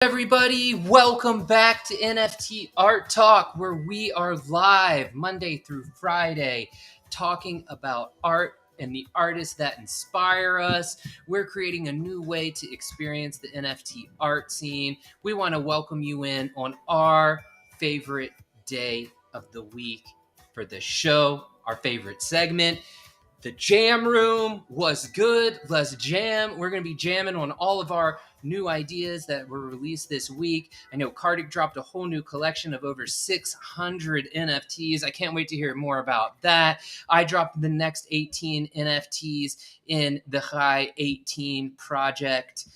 Everybody, welcome back to NFT ART TALK, where we are live Monday through Friday talking about art and the artists that inspire us. We're creating a new way to experience the NFT art scene. We want to welcome you in on our favorite day of the week for the show, our favorite segment. The jam room was good. Let's jam. We're going to be jamming on all of our new ideas that were released this week. I know Karthik dropped a whole new collection of over 600 NFTs. I can't wait to hear more about that. I dropped the next 18 NFTs in the High 18 project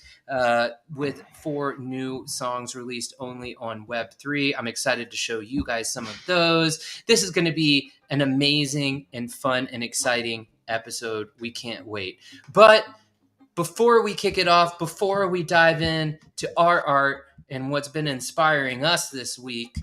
with 4 new songs released only on Web3. I'm excited to show you guys some of those. This is going to be an amazing and fun and exciting episode. We can't wait. But before we kick it off, before we dive in to our art and what's been inspiring us this week,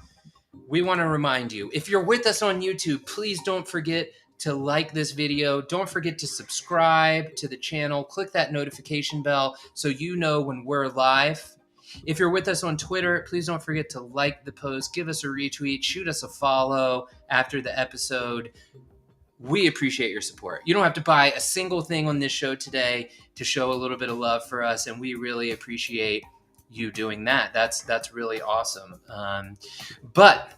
we want to remind you, if you're with us on YouTube, please don't forget to like this video. Don't forget to subscribe to the channel. Click that notification bell so you know when we're live. If you're with us on Twitter, please don't forget to like the post, give us a retweet, shoot us a follow after the episode. We appreciate your support. You don't have to buy a single thing on this show today to show a little bit of love for us, and we really appreciate you doing that. That's really awesome. But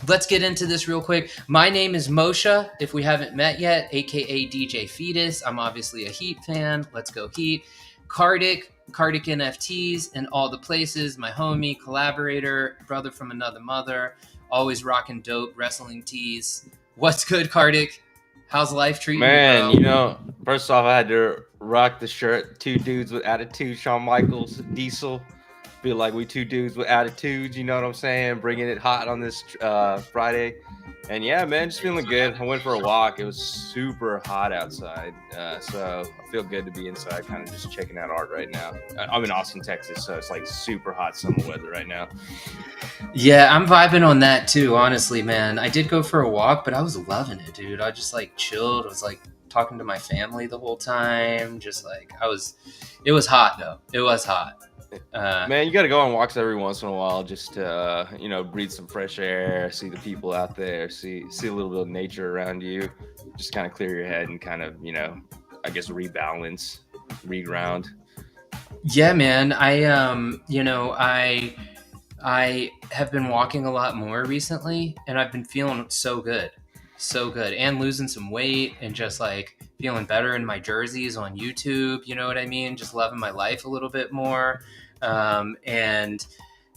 let's get into this real quick. My name is Moshe, if we haven't met yet, aka DJ Feedus. I'm obviously a Heat fan. Let's go Heat. Karthik NFTs in all the places. My homie, collaborator, brother from another mother. Always rocking dope wrestling tees. What's good, Karthik? How's life treating you, bro? First off, I had to rock the shirt. 2 dudes with attitude. Shawn Michaels, Diesel. Feel like we 2 dudes with attitudes. You know what I'm saying? Bringing it hot on this Friday. And yeah, man, just feeling good. I went for a walk. It was super hot outside. So I feel good to be inside, kind of just checking out art right now. I'm in Austin, Texas, so it's like super hot summer weather right now. Yeah, I'm vibing on that too, honestly, man. I did go for a walk, but I was loving it, dude. I just like chilled. I was like talking to my family the whole time. Just like it was hot though. It was hot. Man, you got to go on walks every once in a while just to, breathe some fresh air, see the people out there, see a little bit of nature around you, just kind of clear your head and kind of, I guess rebalance, reground. Yeah, man. I have been walking a lot more recently, and I've been feeling so good, and losing some weight, and just like feeling better in my jerseys on YouTube. You know what I mean? Just loving my life a little bit more. And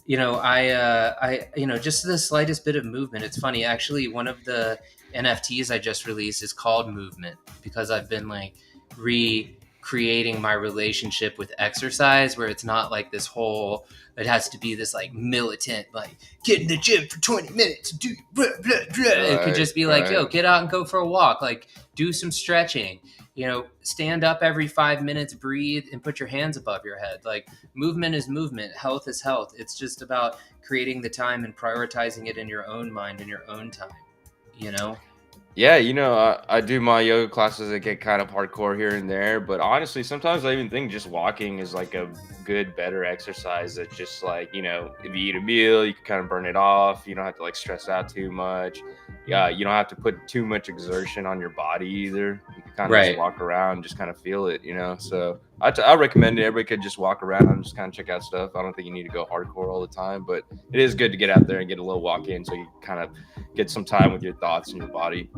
just the slightest bit of movement. It's funny, actually. One of the NFTs I just released is called Movement, because I've been like recreating my relationship with exercise, where it's not like this whole, it has to be this like militant, like get in the gym for 20 minutes, do blah, blah, blah. It could just be like, yo, get out and go for a walk, like do some stretching, stand up every 5 minutes, breathe, and put your hands above your head. Like movement is movement, health is health. It's just about creating the time and prioritizing it in your own mind, in your own time, Yeah, I do my yoga classes that get kind of hardcore here and there, but honestly, sometimes I even think just walking is like a good, better exercise. That just like, if you eat a meal, you can kind of burn it off. You don't have to like stress out too much. Yeah, you don't have to put too much exertion on your body either. You can kind of just walk around, just kind of feel it, So I recommend it. Everybody could just walk around and just kind of check out stuff. I don't think you need to go hardcore all the time, but it is good to get out there and get a little walk in so you kind of get some time with your thoughts and your body.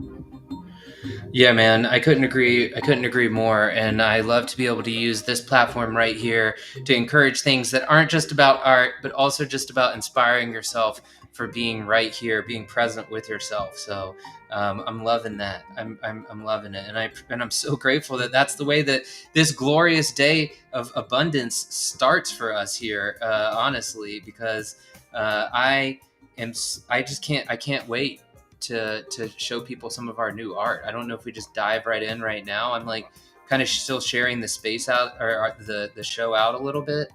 Yeah, man, I couldn't agree more. And I love to be able to use this platform right here to encourage things that aren't just about art, but also just about inspiring yourself for being right here, being present with yourself. So I'm loving that. I'm loving it, and I'm so grateful that that's the way that this glorious day of abundance starts for us here. Honestly, because I can't wait to show people some of our new art. I don't know if we just dive right in right now. I'm like kind of still sharing the space out, or the show out a little bit.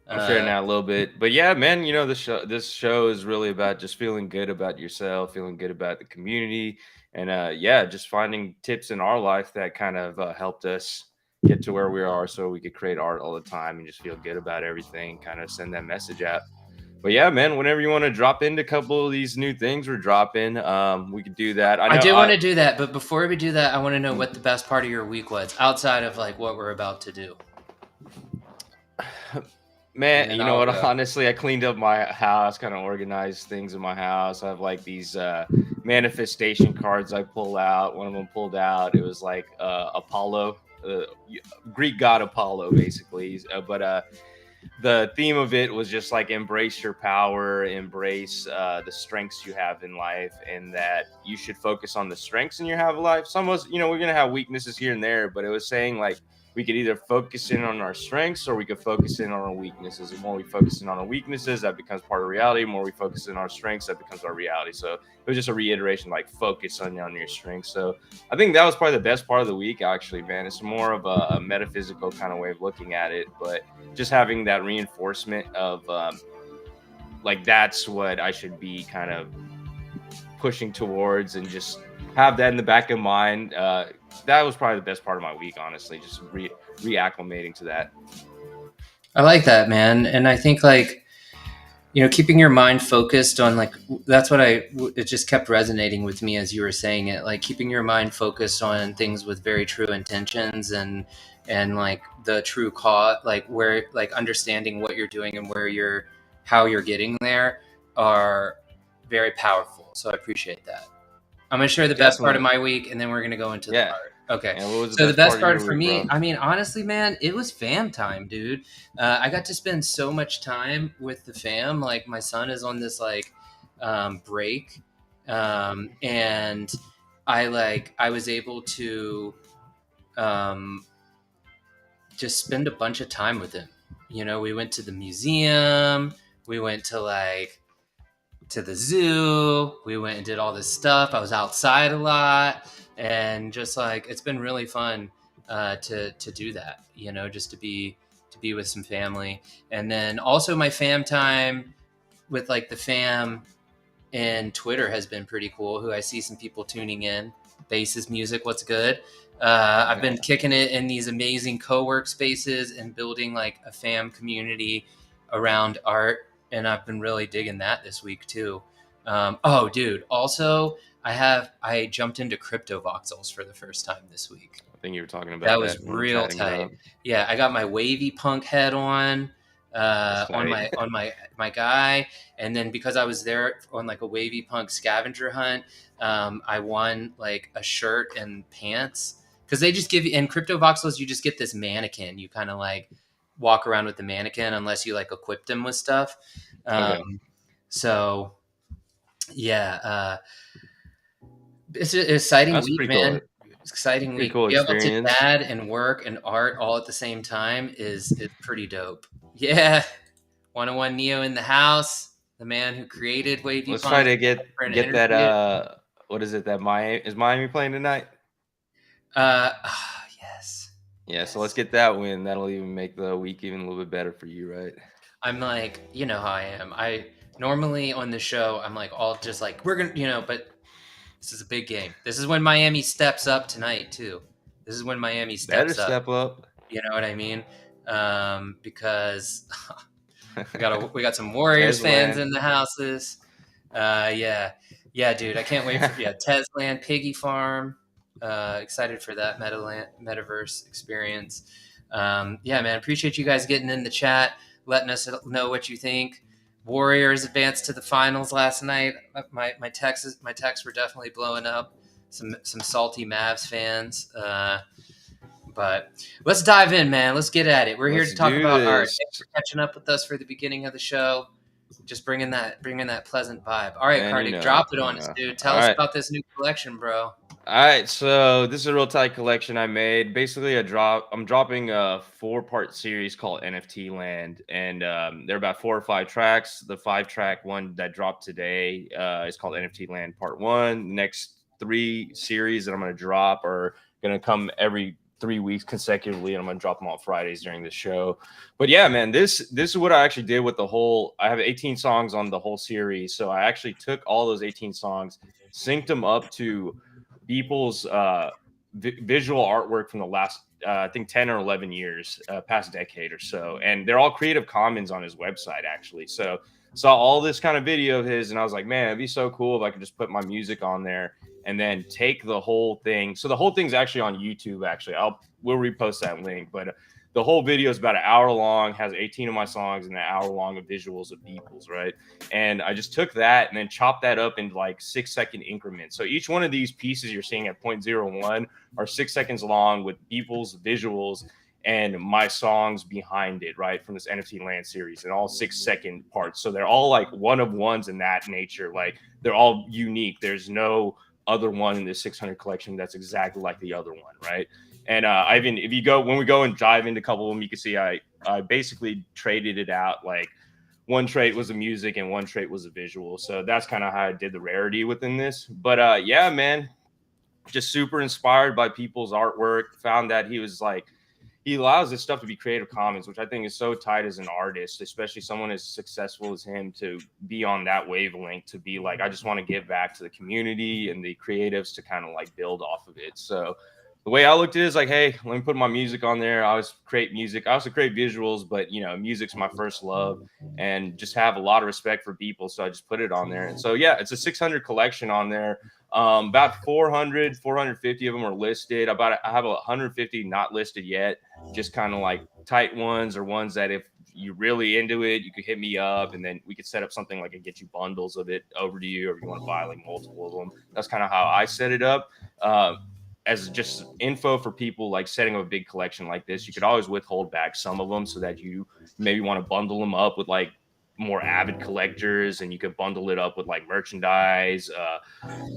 I'm sharing out a little bit, but yeah, man, this show is really about just feeling good about yourself, feeling good about the community, and just finding tips in our life that kind of helped us get to where we are so we could create art all the time and just feel good about everything, kind of send that message out. But yeah, man, whenever you want to drop into a couple of these new things we're dropping, we could do that. I do want to do that, but before we do that, I want to know what the best part of your week was outside of like what we're about to do. Man, you know what? Honestly, I cleaned up my house, kind of organized things in my house. I have like these manifestation cards I pull out. One of them pulled out. It was like Apollo, Greek god Apollo, basically. But the theme of it was just like embrace your power, embrace the strengths you have in life, and that you should focus on the strengths in your have life. Some of us, you know, we're gonna have weaknesses here and there, but it was saying like we could either focus in on our strengths or we could focus in on our weaknesses. The more we focus in on our weaknesses, that becomes part of reality. The more we focus in on our strengths, that becomes our reality. So it was just a reiteration, like focus on your strengths. So I think that was probably the best part of the week, actually, man. It's more of a metaphysical kind of way of looking at it, but just having that reinforcement of like that's what I should be kind of pushing towards, and just have that in the back of mind. That was probably the best part of my week, honestly, just reacclimating to that. I like that, man. And I think like, you know, keeping your mind focused on like, that's what it just kept resonating with me as you were saying it, like keeping your mind focused on things with very true intentions and like the true cause, like where, like understanding what you're doing and how you're getting there are very powerful. So I appreciate that. I'm going to share the best part of my week, and then we're going to go into the part. Okay. So the best part for me, I mean, honestly, man, it was fam time, dude. I got to spend so much time with the fam. Like my son is on this like break. And I was able to just spend a bunch of time with him. You know, we went to the museum. We went to the zoo. We went and did all this stuff. I was outside a lot, and just like it's been really fun to do that. You know, just to be with some family, and then also my fam time with like the fam and Twitter has been pretty cool. Who I see some people tuning in. Bass's music, what's good? I've been kicking it in these amazing co-work spaces and building like a fam community around art. And I've been really digging that this week too. Oh, dude. Also, I jumped into crypto voxels for the first time this week. I think you were talking about that. Was real tight. Yeah, I got my wavy punk head on my guy, and then because I was there on like a wavy punk scavenger hunt, I won like a shirt and pants, because they just give you in crypto voxels, you just get this mannequin. You kind of like walk around with the mannequin unless you like equip them with stuff. So yeah, it's an exciting week, man. Cool. Exciting week. Cool. Be able to dad and work and art all at the same time is pretty dope. Yeah. 101 Neo in the house, the man who created Wavy. Let's try to get that. What is it? That Miami playing tonight? Yes. Yeah, yes. So let's get that win. That'll even make the week even a little bit better for you, right? I'm like, you know how I am. I normally on the show, I'm like, all just like, we're gonna, you know, but this is a big game. This is when Miami steps up tonight too. This is when Miami steps up. Step up. You know what I mean? Because we got some Warriors fans in the houses. Yeah, dude. I can't wait for Tesland, Piggy Farm. Excited for that metaverse experience. Yeah, man. Appreciate you guys getting in the chat, letting us know what you think. Warriors advanced to the finals last night. My texts were definitely blowing up. Some salty Mavs fans. But let's dive in, man. Let's get at it. We're here to talk about art. Thanks for catching up with us for the beginning of the show. Just bringing that pleasant vibe. All right, Karthik, drop it on us, dude. Tell us about this new collection, bro. All right, so this is a real tight collection I made. Basically, I'm dropping a 4-part series called NFT Land, and there are about 4 or 5 tracks. The 5-track one that dropped today is called NFT Land Part 1. The next 3 series that I'm going to drop are going to come every 3 weeks consecutively, and I'm going to drop them on Fridays during the show. But yeah, man, this is what I actually did with the whole. I have 18 songs on the whole series, so I actually took all those 18 songs, synced them up to BEEPLE's visual artwork from the last I think 10 or 11 years, past decade or so, and they're all Creative Commons on his website actually. So saw all this kind of video of his, and I was like, man, it'd be so cool if I could just put my music on there and then take the whole thing. So the whole thing's actually on YouTube. Actually, we'll repost that link, but the whole video is about an hour long, has 18 of my songs and an hour long of visuals of BEEPLEs, right? And I just took that and then chopped that up into like 6-second increments. So each one of these pieces you're seeing at 0.01 are 6 seconds long with BEEPLEs, visuals, and my songs behind it, right? From this NFT Land series, and all 6-second parts. So they're all like one of ones in that nature. Like they're all unique. There's no other one in this 600 collection that's exactly like the other one, right? And Ivan, if you go, when we go and dive into a couple of them, you can see I basically traded it out. Like one trait was the music and one trait was the visual. So that's kind of how I did the rarity within this. But yeah, man, just super inspired by people's artwork. Found that he allows this stuff to be Creative Commons, which I think is so tight as an artist, especially someone as successful as him, to be on that wavelength, to be like, I just want to give back to the community and the creatives to kind of like build off of it. So the way I looked at it is like, hey, let me put my music on there. I always create music. I also create visuals, but music's my first love, and just have a lot of respect for people. So I just put it on there. And so, yeah, it's a 600 collection on there. About 450 of them are listed. I have 150 not listed yet, just kind of like tight ones, or ones that if you're really into it, you could hit me up and then we could set up something like and get you bundles of it over to you, or if you want to buy like multiple of them. That's kind of how I set it up. As just info for people like setting up a big collection like this, you could always withhold back some of them so that you maybe want to bundle them up with like more avid collectors, and you could bundle it up with like merchandise,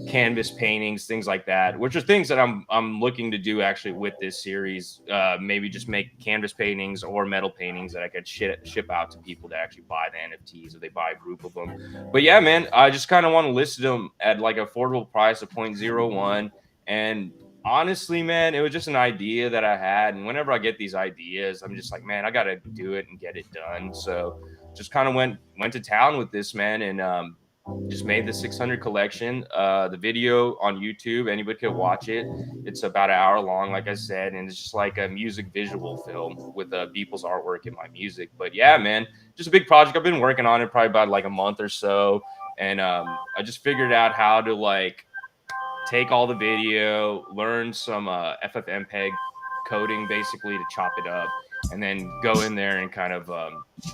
canvas paintings, things like that, which are things that I'm looking to do actually with this series. Maybe just make canvas paintings or metal paintings that I could ship out to people to actually buy the NFTs if they buy a group of them. But yeah, man, I just kind of want to list them at like an affordable price of 0.01. And honestly, man, it was just an idea that I had, and whenever I get these ideas, I'm just like, man, I gotta do it and get it done. So just kind of went to town with this, man, and just made the 600 collection. The video on YouTube, anybody could watch it. It's about an hour long, like I said, and it's just like a music visual film with BEEPLE's artwork and my music. But yeah, man, just a big project. I've been working on it probably about like a month or so, and I just figured out how to like take all the video, learn some FFmpeg coding basically to chop it up, and then go in there and kind of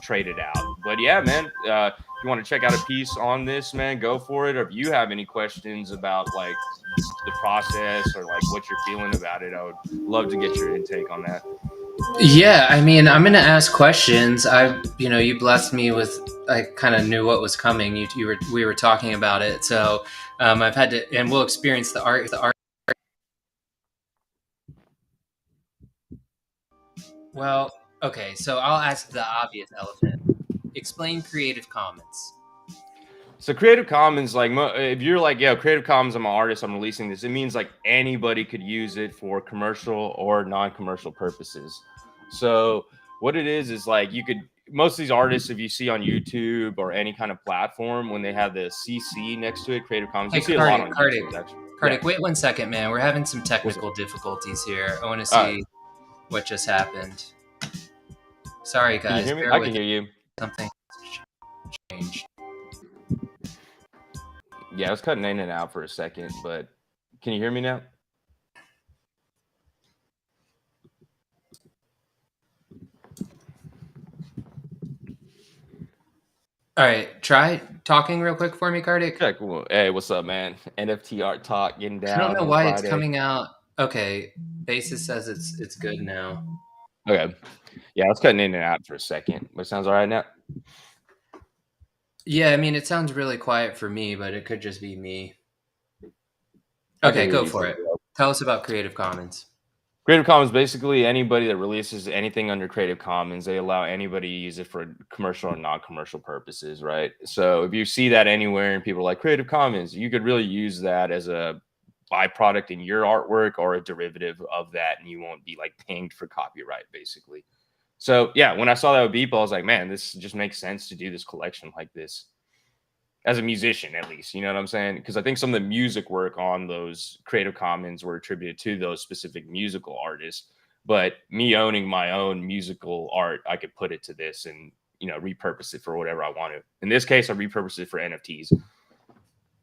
trade it out. But yeah, man, if you want to check out a piece on this, man, go for it. Or if you have any questions about like the process or like what you're feeling about it, I would love to get your intake on that. Yeah, I mean, I'm gonna ask questions. You blessed me with. I kind of knew what was coming. We were talking about it, so I've had to, and we'll experience the art. Well, okay, so I'll ask the obvious elephant. Explain Creative Commons. So Creative Commons, like if you're like, yeah, Creative Commons, I'm an artist, I'm releasing this, it means like anybody could use it for commercial or non-commercial purposes. So what it is like you could, most of these artists, if you see on YouTube or any kind of platform, when they have the CC next to it, Creative Commons, Hey, you see a lot on Karthik, YouTube, actually. Karthik, wait 1 second, man. We're having some technical difficulties here. I want to see what just happened. Sorry, guys. Can you hear me? I can hear you. Something changed. Yeah, I was cutting in and out for a second, but can you hear me now? All right, try talking real quick for me, Karthik. Yeah, cool. Hey, what's up, man? NFT Art Talk, getting down. I don't know on why Friday. It's coming out. Okay, Basis says it's good now. Okay, yeah, I was cutting in and out for a second, but it sounds all right now. Yeah, I mean, it sounds really quiet for me, but it could just be me. Okay, go for it. Tell us about Creative Commons. Creative Commons, basically anybody that releases anything under Creative Commons, they allow anybody to use it for commercial and non-commercial purposes, right? So if you see that anywhere and people are like Creative Commons, you could really use that as a byproduct in your artwork or a derivative of that, and you won't be like pinged for copyright, basically. So yeah, when I saw that with BEEPLE, I was like, man, this just makes sense to do this collection like this. As a musician, at least, you know what I'm saying? Because I think some of the music work on those Creative Commons were attributed to those specific musical artists. But me owning my own musical art, I could put it to this and, you know, repurpose it for whatever I want to. In this case, I repurpose it for NFTs.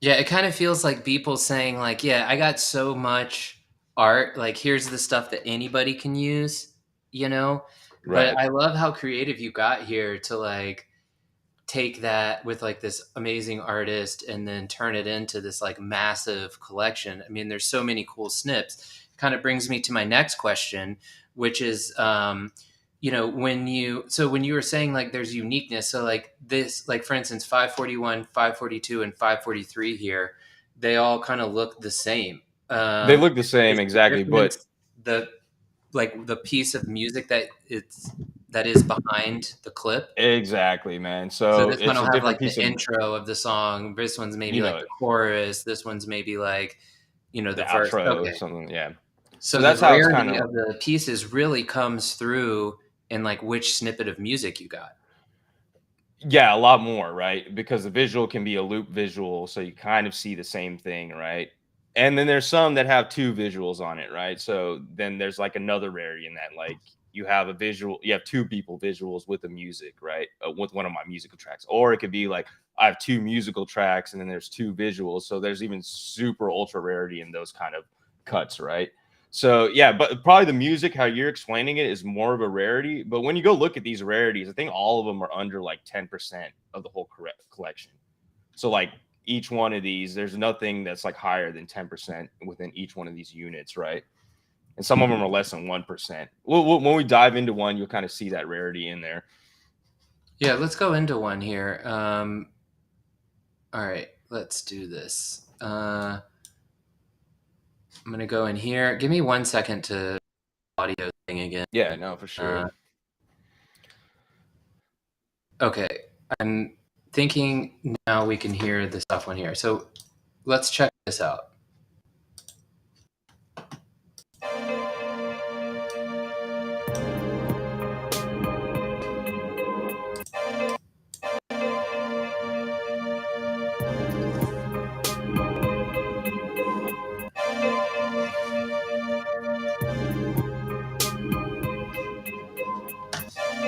Yeah, it kind of feels like people saying like, yeah, I got so much art, like here's the stuff that anybody can use, you know? But Right. I love how creative you got here to like take that with like this amazing artist and then turn it into this like massive collection. I mean, there's so many cool snips. Kind of brings me to my next question, which is when you were saying like there's uniqueness, so like this, like for instance 541, 542, and 543 here, they all kind of look the same. They look the Is same the exactly, but difference the like the piece of music that is behind the clip? exactly, man. So So this one it's will a have different like the piece of, intro of the song. This one's maybe you like know, the chorus. This one's maybe like, the the verse. outro or Okay. something. Yeah. So So the that's how it's kind rarity of, of the pieces really comes through in like which snippet of music you got. yeah, a lot more, right? Because the visual can be a loop visual, so you kind of see the same thing, right? And then there's some that have two visuals on it, right? So then there's like another rarity in that, like you have a visual, you have two people visuals with the music, right? With one of my musical tracks, or it could be like I have two musical tracks and then there's two visuals. So there's even super ultra rarity in those kind of cuts, right? So yeah, but probably the music, how you're explaining it, is more of a rarity. But when you go look at these rarities, I think all of them are under like 10% of the whole correct collection. So like each one of these, there's nothing that's like higher than 10% within each one of these units, right? And some of them are less than 1%. When we dive into one, you'll kind of see that rarity in there. Yeah, let's go into one here. All right, let's do this. I'm gonna go in here. Give me 1 second to audio thing again. Yeah, no, for Uh, sure. okay, I'm thinking now we can hear the stuff on here. So let's check this out.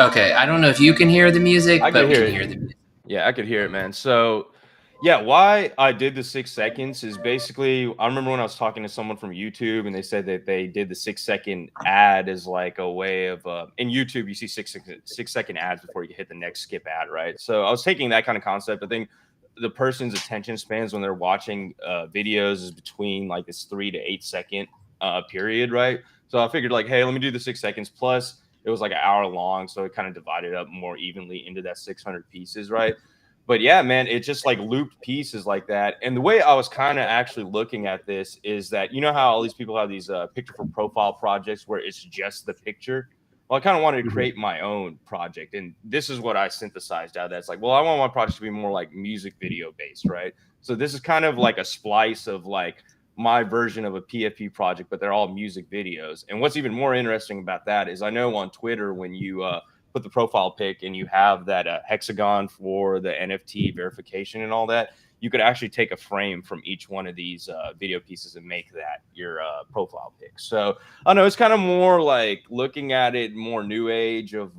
Okay, I don't know if you can hear the music, I but could we hear can it. hear the music. Yeah, I could hear it, man. So, yeah, why I did the 6 seconds is basically I remember when I was talking to someone from YouTube and they said that they did the 6 second ad as like a way of in YouTube you see 6 second ads before you hit the next skip ad, right? So I was taking that kind of concept. I think the person's attention spans when they're watching videos is between like this 3 to 8 second period, right? So I figured like, hey, let me do the 6 seconds plus it was like an hour long, so it kind of divided up more evenly into that 600 pieces, right? But yeah, man, it just like looped pieces like that. And the way I was kind of actually looking at this is that you know how all these people have these picture for profile projects where it's just the picture. Well, I kind of wanted to Mhm. create my own project, and this is what I synthesized out. That's like, well, I want my project to be more like music video based, right? So this is kind of like a splice of like my version of a PFP project, but they're all music videos. And what's even more interesting about that is I know on Twitter when you put the profile pic and you have that hexagon for the NFT verification and all that, you could actually take a frame from each one of these video pieces and make that your profile pic. So I know it's kind of more like looking at it more new age of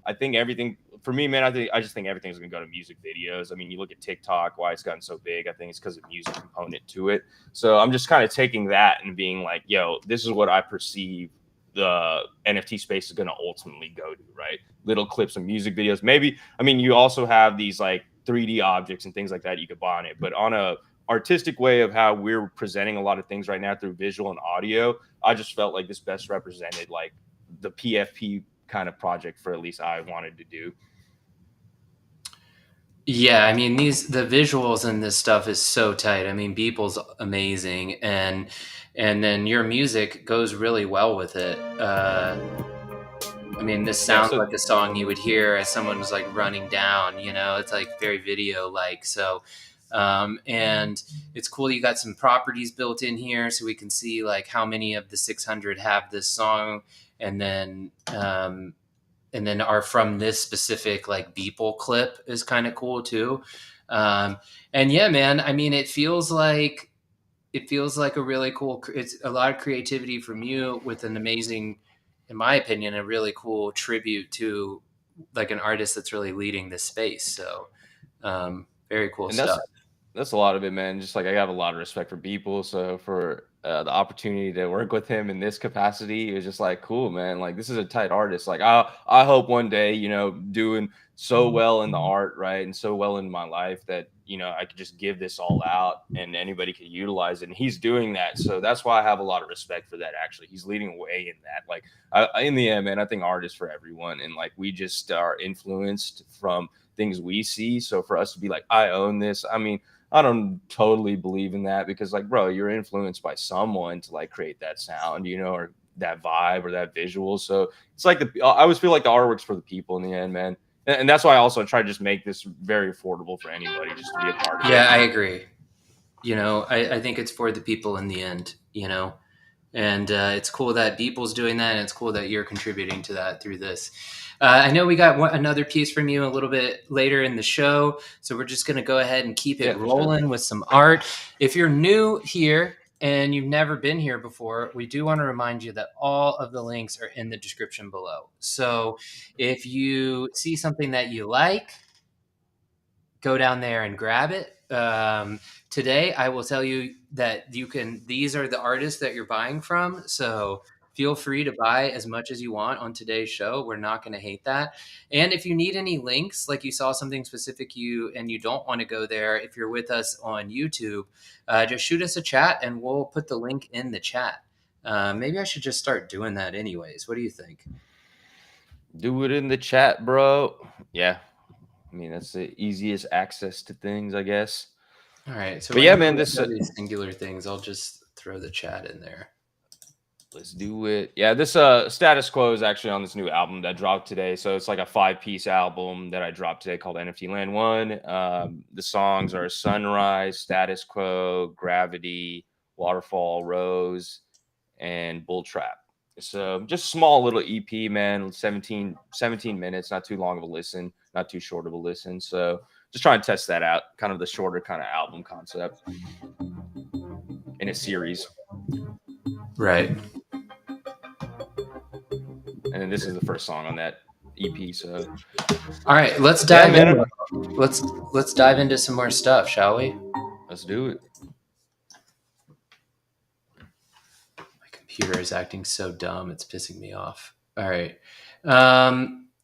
I think everything for me, man, I just think everything's gonna go to music videos. I mean, you look at TikTok, why it's gotten so big. I think it's because of music component to it. So I'm just kind of taking that and being like, yo, this is what I perceive the NFT space is going to ultimately go to, right? Little clips of music videos. Maybe, I mean, you also have these like 3D objects and things like that you could buy on it, but on a artistic way of how we're presenting a lot of things right now through visual and audio, I just felt like this best represented like the PFP kind of project for at least I wanted to do. Yeah, I mean the visuals in this stuff is so tight. I mean, Beeple's amazing, and then your music goes really well with it. I mean, this Yeah, sounds so like a song you would hear as someone was like running down. It's like very video like. So, and it's cool. You got some properties built in here, so we can see like how many of the 600 have this song, and then are from this specific like Beeple clip is kind of cool too. And yeah, man, I mean, it feels like a really cool. It's a lot of creativity from you with an amazing in my opinion, a really cool tribute to like an artist that's really leading this space. So very cool And stuff. that's a lot of it, man. Just like I have a lot of respect for people. So for the opportunity to work with him in this capacity, it was just like cool, man. Like this is a tight artist. Like I hope one day, you know, doing so well in the art, right, and so well in my life that you know I could just give this all out and anybody could utilize it. And he's doing that, so that's why I have a lot of respect for that. Actually, he's leading the way in that. Like in the end, man, I think art is for everyone, and like we just are influenced from things we see. So for us to be like, I own this. I mean, I don't totally believe in that because, like, bro, you're influenced by someone to like create that sound, you know, or that vibe or that visual. So it's like I always feel like the artwork's for the people in the end, man. And that's why I also try to just make this very affordable for anybody just to be a part of it. Yeah, I agree. You know, I think it's for the people in the end, you know, and it's cool that BEEPLE's doing that, and it's cool that you're contributing to that through this. I know we got another piece from you a little bit later in the show, so we're just going to go ahead and keep it Yeah, for sure. rolling with some art. If you're new here and you've never been here before, we do want to remind you that all of the links are in the description below. So if you see something that you like, go down there and grab it. Today, I will tell you that these are the artists that you're buying from. So feel free to buy as much as you want on today's show. We're not going to hate that. And if you need any links, like you saw something specific and you don't want to go there, if you're with us on YouTube, just shoot us a chat and we'll put the link in the chat. Maybe I should just start doing that anyways. What do you think? Do it in the chat, bro. Yeah. I mean, that's the easiest access to things, I guess. All right. So But yeah, whenever man, we this have these singular things, I'll just throw the chat in there. let's do it. Yeah, this Status Quo is actually on this new album that dropped today. So it's like a 5-piece album that I dropped today called NFT Land 1. The songs are Sunrise, Status Quo, Gravity, Waterfall, Rose, and Bull Trap. So just small little EP, man, 17 minutes, not too long of a listen, not too short of a listen. So just trying to test that out, kind of the shorter kind of album concept in a series. Right. And then this is the first song on that EP. So All right, let's yeah, dive man, in. Let's dive into some more stuff, shall we? let's do it. My computer is acting so dumb; it's pissing me off. All right.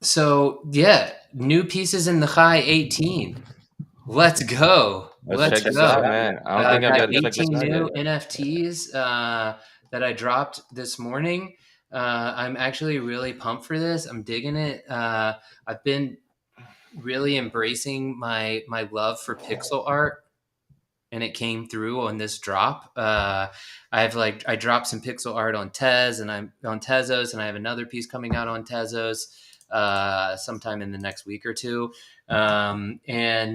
So yeah, new pieces in the high 18. Let's go. Let's Let's check this go. out, man. I don't think I've Got got to check 18 this out new yet. NFTs that I dropped this morning. I'm actually really pumped for this. I'm digging it. I've been really embracing my love for pixel art, and it came through on this drop. I dropped some pixel art on Tez, and I'm on Tezos, and I have another piece coming out on Tezos sometime in the next week or two. And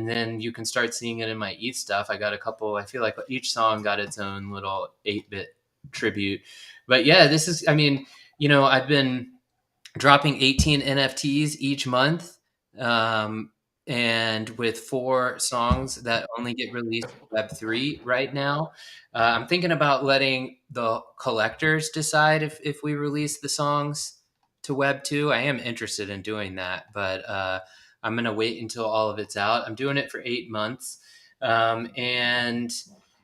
then you can start seeing it in my ETH stuff. I got a couple. I feel like each song got its own little 8-bit tribute. But yeah, this is. I mean, I've been dropping 18 NFTs each month. Um, and with 4 songs that only get released Web3 right now. I'm thinking about letting the collectors decide if we release the songs to Web2. I am interested in doing that, but I'm going to wait until all of it's out. I'm doing it for 8 months. And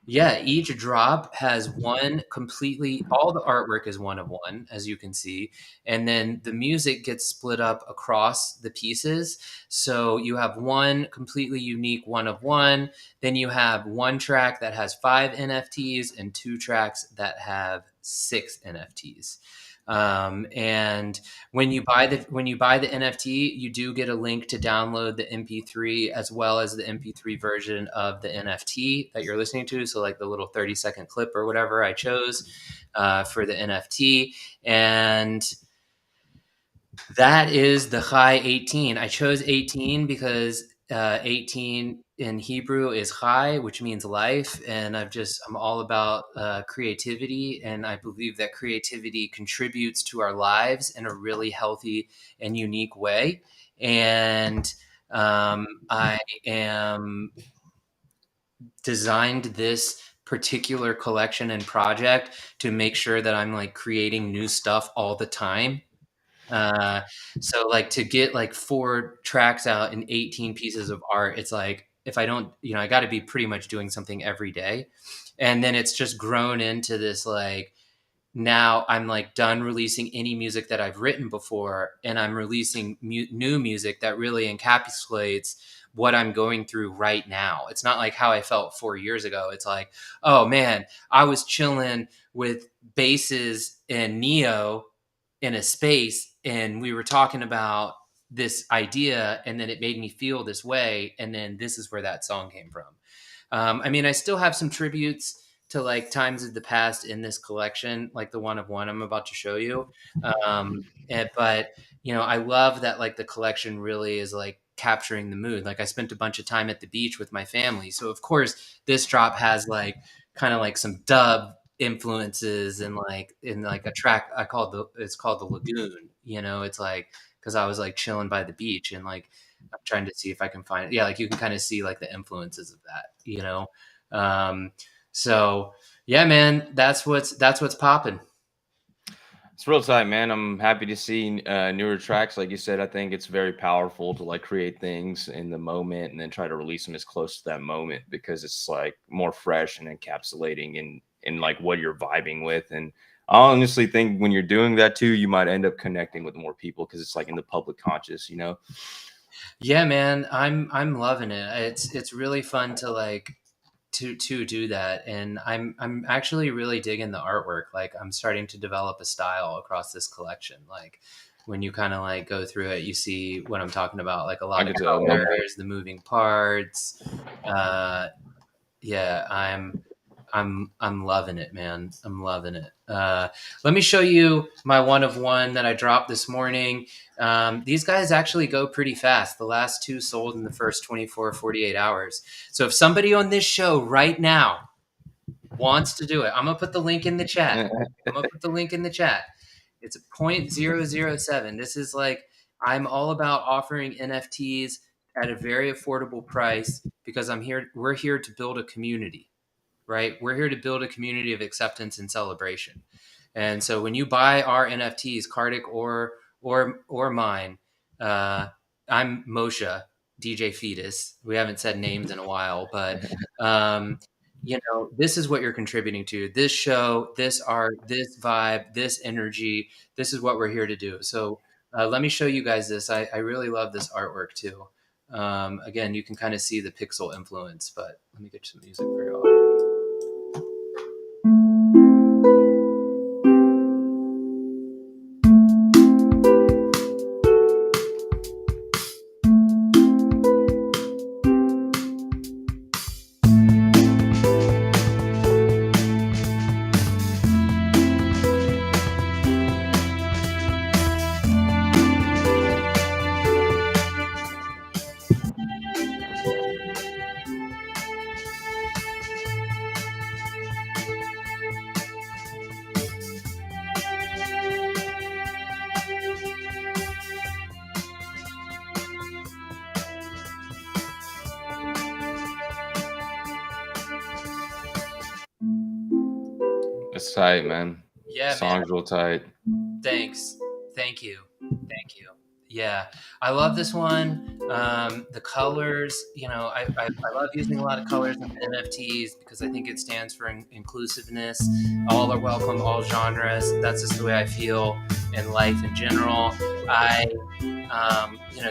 yeah, each drop has all the artwork is one of one, as you can see. And then the music gets split up across the pieces. So you have one completely unique one of one. Then you have one track that has 5 NFTs and 2 tracks that have 6 NFTs. And when you buy the NFT, you do get a link to download the MP3 as well as the MP3 version of the NFT that you're listening to. So like the little 30-second clip or whatever I chose for the NFT. And that is the Chai 18. I chose 18 because 18 in Hebrew is Chai, which means life. And I'm all about creativity. And I believe that creativity contributes to our lives in a really healthy and unique way. And I am designed this particular collection and project to make sure that I'm like creating new stuff all the time. So like to get like 4 tracks out and 18 pieces of art, it's like if I don't, I got to be pretty much doing something every day. And then it's just grown into this like now I'm like done releasing any music that I've written before, and I'm releasing new music that really encapsulates what I'm going through right now. It's not like how I felt 4 years ago. It's like, oh man, I was chilling with basses and Neo in a space, and we were talking about this idea, and then it made me feel this way, and then this is where that song came from. I mean, I still have some tributes to like times of the past in this collection, like the one of one I'm about to show you. But I love that like the collection really is like capturing the mood. Like I spent a bunch of time at the beach with my family, so of course this drop has like kind of like some dub influences and like in like a track it's called the Lagoon. It's like because I was like chilling by the beach and like I'm trying to see if I can find it. Yeah, like you can kind of see like the influences of that. Um, so yeah, man, that's what's popping. It's real tight, man. I'm happy to see newer tracks. Like you said, I think it's very powerful to like create things in the moment and then try to release them as close to that moment because it's like more fresh and encapsulating in like what you're vibing with. And I honestly think when you're doing that too, you might end up connecting with more people because it's like in the public conscious, you know? Yeah, man, I'm loving it. It's really fun to like to do that, and I'm actually really digging the artwork. Like I'm starting to develop a style across this collection. Like when you kind of like go through it, you see what I'm talking about. Like a I lot of could tell, man. colors, the moving parts. Uh, yeah, I'm loving it, man. I'm loving it. Let me show you my one of one that I dropped this morning. These guys actually go pretty fast. The last 2 sold in the first 24, 48 hours. So if somebody on this show right now wants to do it, I'm going to put the link in the chat. It's a 0.007. This is like, I'm all about offering NFTs at a very affordable price because we're here to build a community, right? We're here to build a community of acceptance and celebration. And so when you buy our NFTs, Karthik or mine, I'm Moshe, DJ Feedus. We haven't said names in a while, but this is what you're contributing to. This show, this art, this vibe, this energy. This is what we're here to do. So let me show you guys this. I really love this artwork too. Again, you can kind of see the pixel influence, but let me get some music for you all. It's tight, man. Yeah, Song's real tight. thanks. Thank you. Yeah, I love this one. The colors, I love using a lot of colors in NFTs because I think it stands for inclusiveness. All are welcome, all genres. That's just the way I feel in life in general.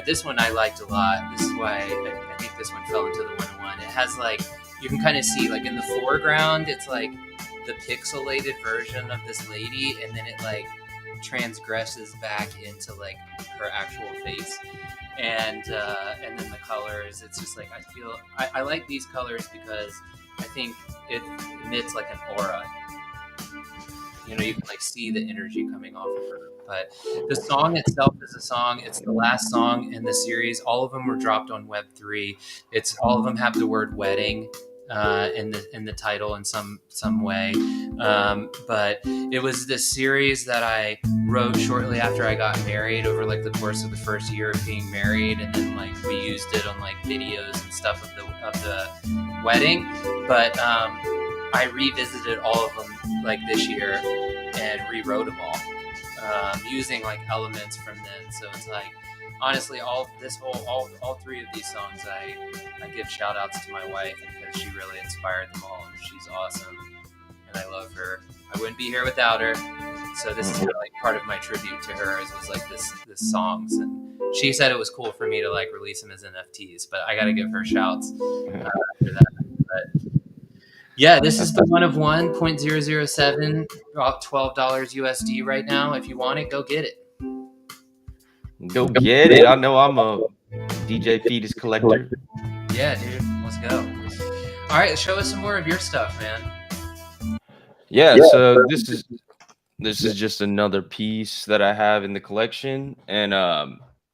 This one I liked a lot. This is why I think this one fell into the 101. It has like, you can kind of see like in the foreground, it's like the pixelated version of this lady, and then it like transgresses back into like her actual face, and then the colors, it's just like I like these colors because I think it emits like an aura. You can like see the energy coming off of her. But the song itself is a song. It's the last song in the series. All of them were dropped on Web3. All of them have the word wedding in the title in some way. But it was this series that I wrote shortly after I got married, over like the course of the first year of being married, and then like we used it on like videos and stuff of the wedding. But I revisited all of them like this year and rewrote them all. using like elements from then. So it's like, honestly, all three of these songs, I give shout outs to my wife because she really inspired them all. She's awesome, and I love her. I wouldn't be here without her. So this is like part of my tribute to her. It was like this songs, and she said it was cool for me to like release them as NFTs, but I got to give her shouts for that. But yeah, this is the 1 of 1.007, about $12 USD right now. If you want it, go get it. Go get it. I know I'm a DJ Feedus collector. Yeah, dude. Let's go. All right, show us some more of your stuff, man. Yeah, so this is just another piece that I have in the collection, and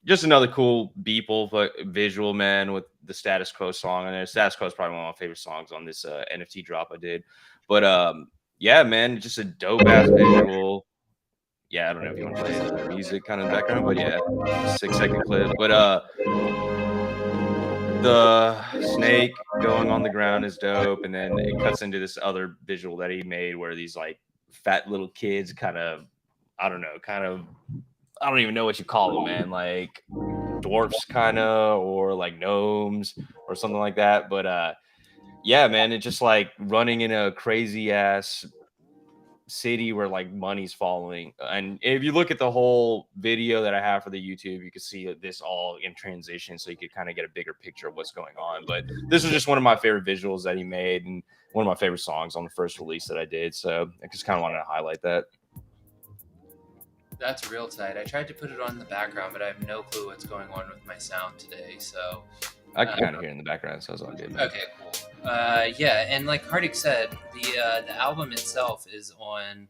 just another cool BEEPLE visual, man, with the Status Quo song. And Status Quo is probably one of my favorite songs on this NFT drop I did. But yeah, man, just a dope ass visual. Yeah, I don't know if you want to play the music kind of in the background, but yeah, 6-second clip. But the snake going on the ground is dope, and then it cuts into this other visual that he made where these like fat little kids kind of, I don't even know what you call them, man, like dwarfs kind of, or like gnomes or something like that. But yeah, man, it's just like running in a crazy ass city where like money's following. And if you look at the whole video that I have for the YouTube, you can see this all in transition, so you could kind of get a bigger picture of what's going on. But this was just one of my favorite visuals that he made, and one of my favorite songs on the first release that I did. So I just kind of wanted to highlight that. That's real tight. I tried to put it on in the background, but I have no clue what's going on with my sound today. So I can kind of hear in the background, so it's all good, man. Okay, cool. Yeah, and like Karthik said, the album itself is on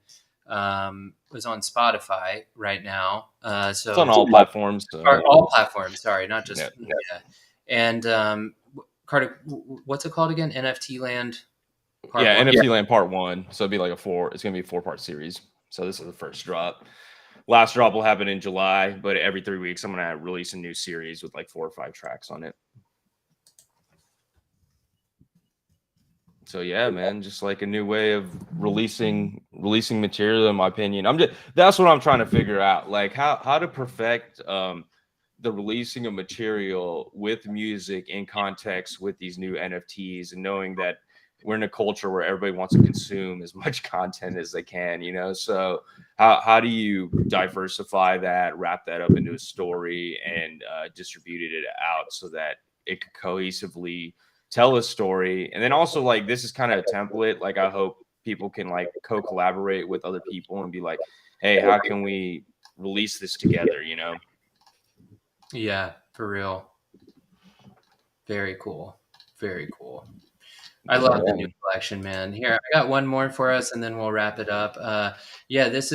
Spotify right now. So it's on all platforms. So. Or all platforms. Sorry, not just yeah. And Karthik, what's it called again? NFT Land. NFT Land Part 1. So it'd be like it's gonna be a 4-part series. So this is the first drop. Last drop will happen in July, but every 3 weeks I'm gonna release a new series with like 4 or 5 tracks on it. So yeah, man, just like a new way of releasing material, in my opinion. That's what I'm trying to figure out, like how to perfect the releasing of material with music in context with these new NFTs, and knowing that we're in a culture where everybody wants to consume as much content as they can, you know. So how do you diversify that, wrap that up into a story, and distribute it out so that it could cohesively tell a story? And then also, like, this is kind of a template. Like, I hope people can like co-collaborate with other people and be like, hey, how can we release this together, you know? Yeah, for real. Very cool. Very cool. I love the new collection, man. Here, I got one more for us, and then we'll wrap it up. Yeah, this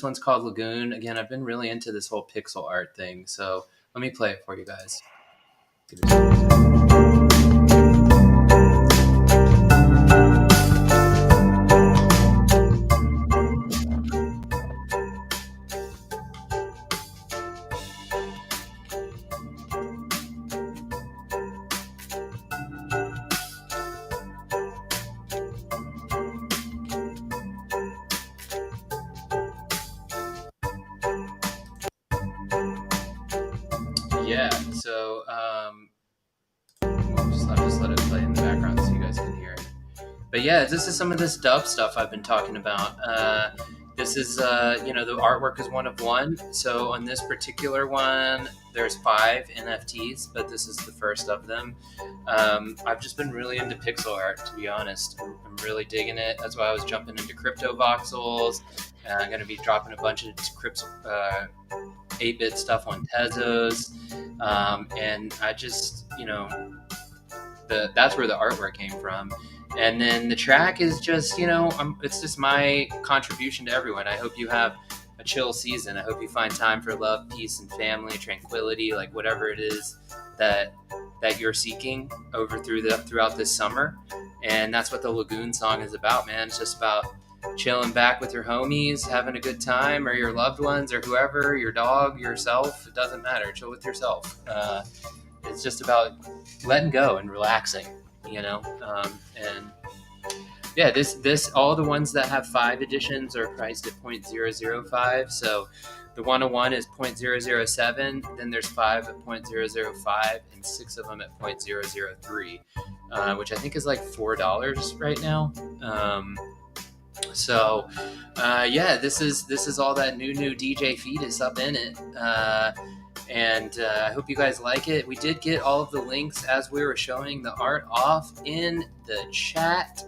one's called Lagoon. Again, I've been really into this whole pixel art thing, so let me play it for you guys. Yeah, so I'll just let it play in the background so you guys can hear it. But yeah, this is some of this dub stuff I've been talking about. This is, the artwork is 1 of 1. So on this particular one, there's 5 NFTs, but this is the first of them. I've just been really into pixel art, to be honest. I'm really digging it. That's why I was jumping into crypto voxels. I'm going to be dropping a bunch of crypto 8-bit stuff on Tezos. And I just, that's where the artwork came from. And then the track is just, it's just my contribution to everyone. I hope you have a chill season. I hope you find time for love, peace, and family, tranquility, like whatever it is that you're seeking throughout this summer. And that's what the Lagoon song is about, man. It's just about chilling back with your homies, having a good time, or your loved ones, or whoever, your dog, yourself. It doesn't matter. Chill with yourself. It's just about letting go and relaxing, and Yeah, this all the ones that have 5 editions are priced at 0.005. So the 101 is 0.007. Then there's 5 at 0.005 and 6 of them at 0.003, which I think is like $4 right now. So yeah, this is all that new DJ Feedus up in it. And I hope you guys like it. We did get all of the links as we were showing the art off in the chat.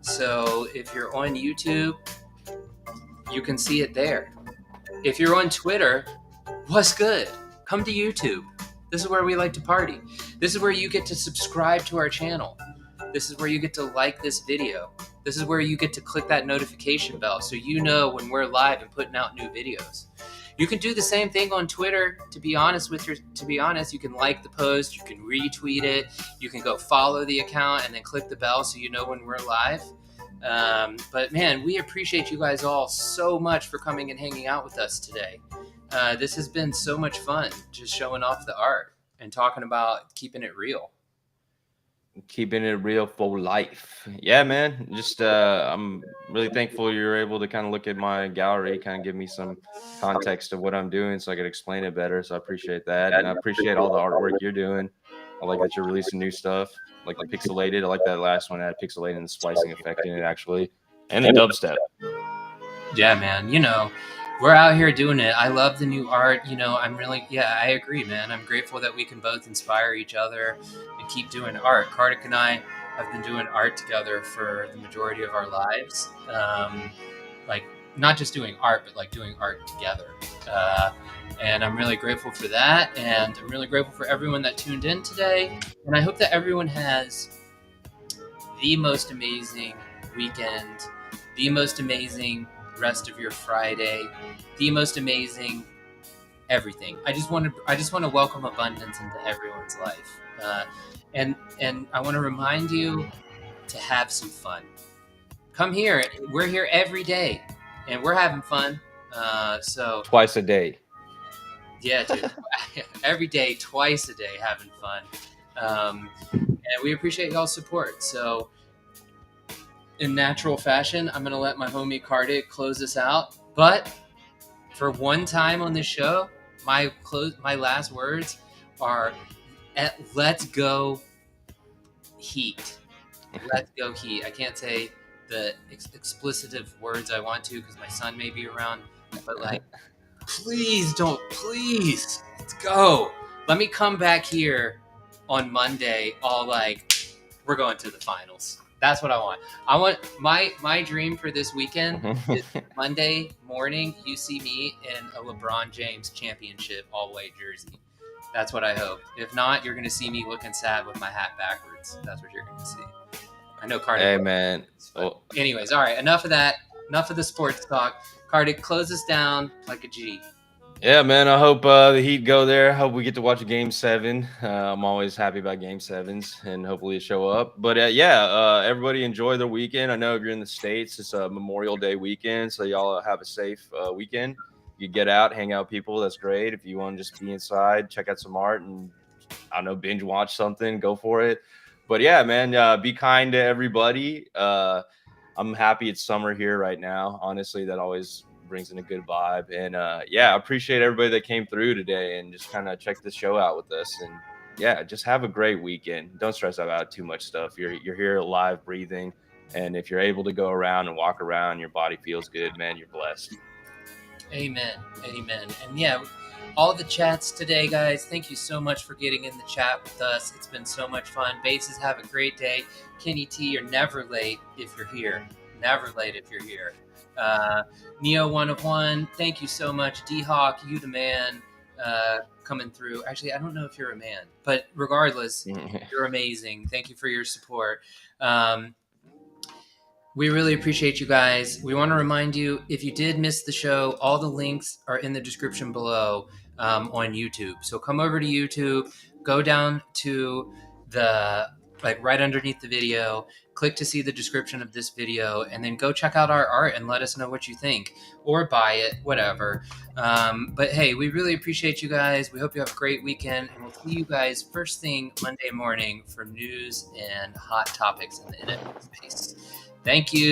So if you're on YouTube, you can see it there. If you're on Twitter, what's good? Come to YouTube. This is where we like to party. This is where you get to subscribe to our channel. This is where you get to like this video. This is where you get to click that notification bell so you know when we're live and putting out new videos. You can do the same thing on Twitter. To be honest, you can like the post, you can retweet it, you can go follow the account and then click the bell so you know when we're live. But man, we appreciate you guys all so much for coming and hanging out with us today. This has been so much fun, just showing off the art and talking about keeping it real. Keeping it real for life. Yeah, man. Just I'm really thankful you're able to kind of look at my gallery, kind of give me some context of what I'm doing so I could explain it better. So I appreciate that. And I appreciate all the artwork you're doing. I like that you're releasing new stuff, like the pixelated. I like that last one that had pixelated and the splicing effect in it, actually. And the dubstep. Yeah, man. We're out here doing it. I love the new art. I agree, man. I'm grateful that we can both inspire each other and keep doing art. Karthik and I have been doing art together for the majority of our lives. Like, not just doing art, but like doing art together. And I'm really grateful for that. And I'm really grateful for everyone that tuned in today. And I hope that everyone has the most amazing weekend, the most amazing rest of your Friday, the most amazing everything. I just want to welcome abundance into everyone's life, and I want to remind you to have some fun. Come here. We're here every day, and we're having fun. So twice a day. Yeah, dude. Every day, twice a day, having fun. And we appreciate y'all's support. So in natural fashion, I'm going to let my homie Karthik close this out. But for one time on this show, my last words are, let's go Heat. Let's go Heat. I can't say the explicitive words I want to because my son may be around. But please, let's go. Let me come back here on Monday all we're going to the finals. That's what I want. I want my dream for this weekend is Monday morning, you see me in a LeBron James championship all-white jersey. That's what I hope. If not, you're going to see me looking sad with my hat backwards. That's what you're going to see. I know Karthik. Hey, man. Anyways, all right. Enough of that. Enough of the sports talk. Karthik, close us down like a G. Yeah, man. I hope the Heat go there. I hope we get to watch a Game 7. I'm always happy about Game 7s, and hopefully it show up. But everybody enjoy their weekend. I know if you're in the States, it's a Memorial Day weekend, so y'all have a safe weekend. You get out, hang out with people. That's great. If you want to just be inside, check out some art, and I don't know, binge watch something, go for it. But yeah, man, be kind to everybody. I'm happy it's summer here right now. Honestly, that always brings in a good vibe. And I appreciate everybody that came through today and just kind of checked the show out with us. And yeah, just have a great weekend. Don't stress about too much stuff. You're here alive, breathing. And if you're able to go around and walk around, your body feels good, man, you're blessed. Amen. And yeah, all the chats today, guys, thank you so much for getting in the chat with us. It's been so much fun. Bases, have a great day. Kenny T, you're never late if you're here. Never late if you're here. Neo 101, thank you so much. D-Hawk, you the man, coming through. Actually, I don't know if you're a man, but regardless, you're amazing. Thank you for your support. We really appreciate you guys. We want to remind you, if you did miss the show, all the links are in the description below on YouTube. So come over to YouTube, go down to the right underneath the video, click to see the description of this video, and then go check out our art and let us know what you think, or buy it, whatever. But hey, we really appreciate you guys. We hope you have a great weekend, and we'll see you guys first thing Monday morning for news and hot topics in the NFT space. Thank you.